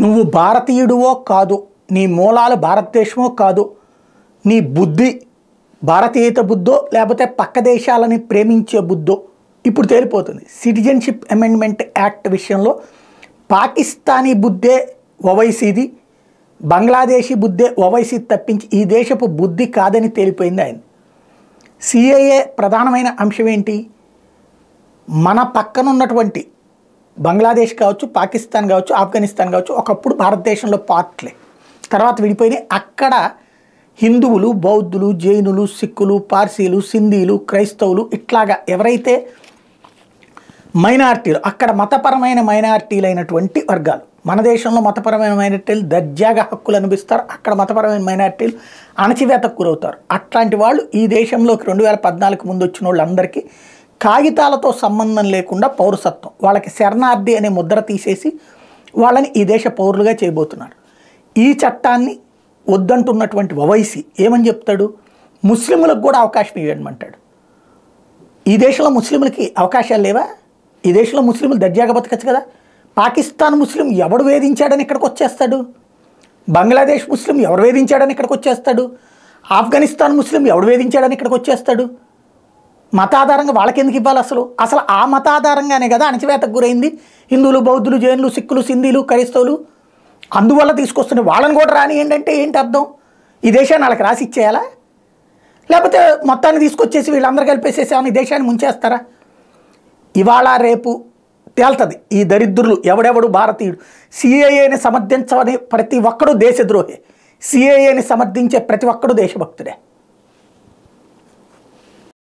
నువ్వు భారతీయుడివో కాదు, నీ మూలాలు భారతదేశమో కాదు, నీ బుద్ధి భారతీయత బుద్ధో లేకపోతే పక్క దేశాలని ప్రేమించే బుద్ధో ఇప్పుడు తేలిపోతుంది. సిటిజన్షిప్ అమెండ్మెంట్ యాక్ట్ విషయంలో పాకిస్తానీ బుద్ధే ఓవైసీది, బంగ్లాదేశీ బుద్ధే ఓవైసీ తప్పించి ఈ దేశపు బుద్ధి కాదని తేలిపోయింది ఆయన. సిఏఏ ప్రధానమైన అంశం ఏంటి? మన పక్కనున్నటువంటి బంగ్లాదేశ్ కావచ్చు, పాకిస్తాన్ కావచ్చు, ఆఫ్ఘనిస్తాన్ కావచ్చు, ఒకప్పుడు భారతదేశంలో పార్ట్లే, తర్వాత విడిపోయినాయి. అక్కడ హిందువులు, బౌద్ధులు, జైనులు, సిక్కులు, పార్సీలు, సింధీలు, క్రైస్తవులు ఇట్లాగా ఎవరైతే మైనారిటీలు, అక్కడ మతపరమైన మైనారిటీలు అయినటువంటి వర్గాలు, మన దేశంలో మతపరమైన మైనారిటీలు దర్జాగా హక్కులు అనిపిస్తారు, అక్కడ మతపరమైన మైనారిటీలు అణచివేతకు గురవుతారు. అట్లాంటి వాళ్ళు ఈ దేశంలోకి 2014 ముందు వచ్చిన వాళ్ళందరికీ కాగితాలతో సంబంధం లేకుండా పౌరసత్వం, వాళ్ళకి శరణార్థి అనే ముద్ర తీసేసి వాళ్ళని ఈ దేశ పౌరులుగా చేయబోతున్నారు. ఈ చట్టాన్ని వద్దంటున్నటువంటి ఓవైసీ ఏమని చెప్తాడు? ముస్లింలకు కూడా అవకాశం ఇవ్వమంటాడు. ఈ దేశంలో ముస్లింలకి అవకాశాలు లేవా? ఈ దేశంలో ముస్లింలు దర్జాగా బతకచ్చు కదా. పాకిస్తాన్ ముస్లిం ఎవడు వేధించాడని ఇక్కడికి వచ్చేస్తాడు? బంగ్లాదేశ్ ముస్లిం ఎవరు వేధించాడని ఇక్కడికి వచ్చేస్తాడు? ఆఫ్ఘనిస్తాన్ ముస్లిం ఎవడు వేధించాడని ఇక్కడికి వచ్చేస్తాడు? మతాధారంగా వాళ్ళకి ఎందుకు ఇవ్వాలి? అసలు ఆ మతాధారంగానే కదా అణచివేతకు గురైంది హిందువులు, బౌద్ధులు, జైనులు, సిక్కులు, సింధీలు, క్రైస్తవులు. అందువల్ల తీసుకొస్తున్న వాళ్ళని కూడా రానియండి అంటే ఏంటి అర్థం? ఈ దేశాన్ని వాళ్ళకి రాసి ఇచ్చేయాలా? లేకపోతే మొత్తాన్ని తీసుకొచ్చేసి వీళ్ళందరూ కలిపేసేసేమని ఈ దేశాన్ని ముంచేస్తారా? ఇవాళ రేపు తేల్తుంది ఈ దరిద్రులు ఎవడెవడు భారతీయుడు. సిఏఏని సమర్థించని ప్రతి ఒక్కడు దేశద్రోహే, సిఏఏని సమర్థించే ప్రతి ఒక్కడు దేశభక్తుడే.